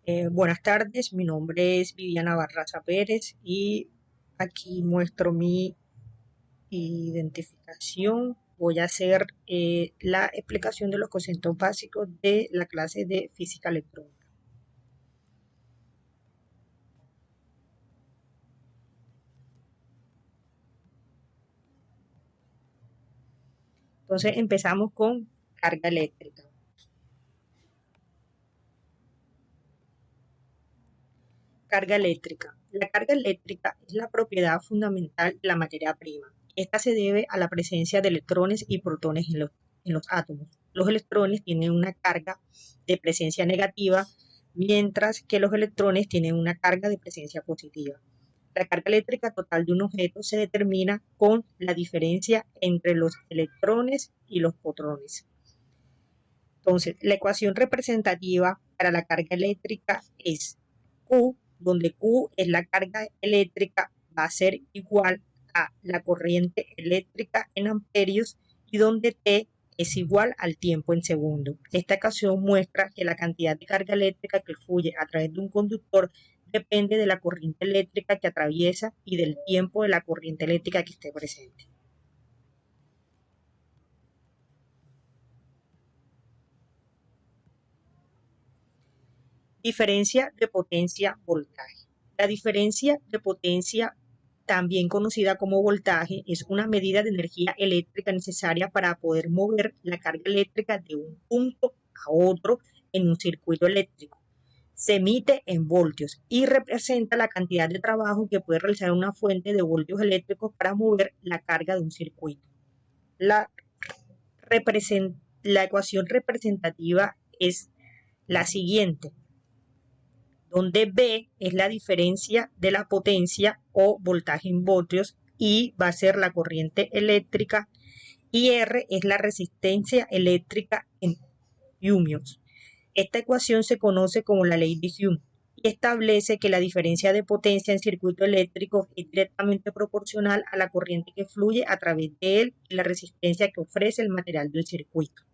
Buenas tardes, mi nombre es Viviana Barraza Pérez y aquí muestro mi identificación. Voy a hacer la explicación de los conceptos básicos de la clase de física electrónica. Entonces empezamos con carga eléctrica. Carga eléctrica. La carga eléctrica es la propiedad fundamental de la materia prima. Esta se debe a la presencia de electrones y protones en los átomos. Los electrones tienen una carga de presencia negativa, mientras que los electrones tienen una carga de presencia positiva. La carga eléctrica total de un objeto se determina con la diferencia entre los electrones y los protones. Entonces, la ecuación representativa para la carga eléctrica es Q, donde Q es la carga eléctrica, va a ser igual a la corriente eléctrica en amperios y donde T es igual al tiempo en segundos. Esta ecuación muestra que la cantidad de carga eléctrica que fluye a través de un conductor depende de la corriente eléctrica que atraviesa y del tiempo de la corriente eléctrica que esté presente. Diferencia de potencia-voltaje. La diferencia de potencia, también conocida como voltaje, es una medida de energía eléctrica necesaria para poder mover la carga eléctrica de un punto a otro en un circuito eléctrico. Se emite en voltios y representa la cantidad de trabajo que puede realizar una fuente de voltios eléctricos para mover la carga de un circuito. La, la ecuación representativa es la siguiente, donde B es la diferencia de la potencia o voltaje en voltios, I va a ser la corriente eléctrica y R es la resistencia eléctrica en ohmios. Esta ecuación se conoce como la ley de Ohm y establece que la diferencia de potencia en circuito eléctrico es directamente proporcional a la corriente que fluye a través de él y la resistencia que ofrece el material del circuito.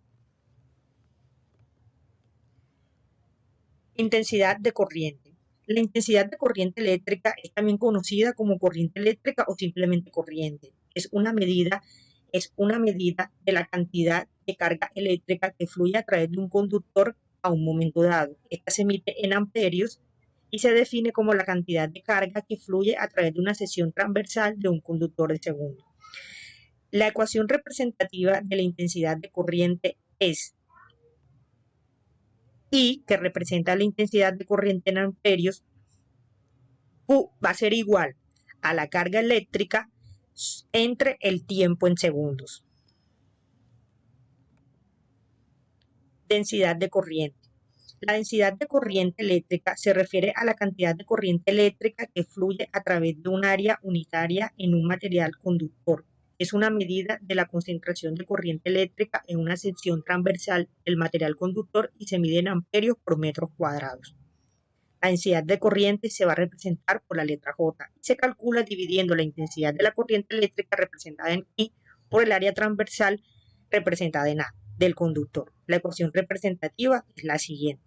Intensidad de corriente. La intensidad de corriente eléctrica es también conocida como corriente eléctrica o simplemente corriente. Es una medida de la cantidad de carga eléctrica que fluye a través de un conductor a un momento dado. Esta se emite en amperios y se define como la cantidad de carga que fluye a través de una sección transversal de un conductor de segundo. La ecuación representativa de la intensidad de corriente es I, que representa la intensidad de corriente en amperios, Q va a ser igual a la carga eléctrica entre el tiempo en segundos. Densidad de corriente. La densidad de corriente eléctrica se refiere a la cantidad de corriente eléctrica que fluye a través de un área unitaria en un material conductor. Es una medida de la concentración de corriente eléctrica en una sección transversal del material conductor y se mide en amperios por metros cuadrados. La densidad de corriente se va a representar por la letra J y se calcula dividiendo la intensidad de la corriente eléctrica representada en I por el área transversal representada en A del conductor. La ecuación representativa es la siguiente.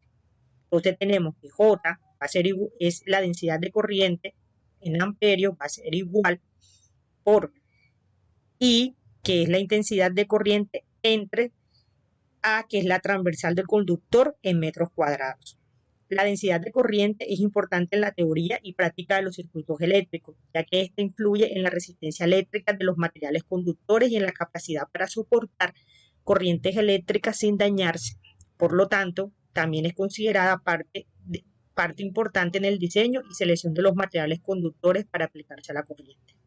Entonces tenemos que J va a ser igual, es la densidad de corriente en amperios, va a ser igual por I, que es la intensidad de corriente, entre A, que es la transversal del conductor, en metros cuadrados. La densidad de corriente es importante en la teoría y práctica de los circuitos eléctricos, ya que esta influye en la resistencia eléctrica de los materiales conductores y en la capacidad para soportar corrientes eléctricas sin dañarse. Por lo tanto, también es considerada parte importante en el diseño y selección de los materiales conductores para aplicarse a la corriente.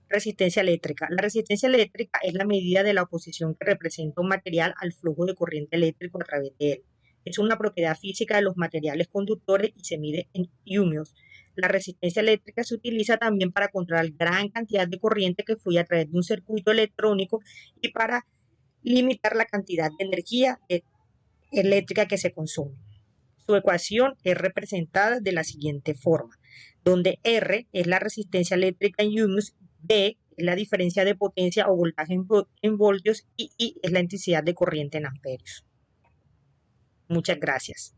Resistencia eléctrica. La resistencia eléctrica es la medida de la oposición que representa un material al flujo de corriente eléctrico a través de él. Es una propiedad física de los materiales conductores y se mide en ohmios. La resistencia eléctrica se utiliza también para controlar gran cantidad de corriente que fluye a través de un circuito electrónico y para limitar la cantidad de energía eléctrica que se consume. Su ecuación es representada de la siguiente forma, donde R es la resistencia eléctrica en ohmios, B es la diferencia de potencia o voltaje en voltios y I es la intensidad de corriente en amperios. Muchas gracias.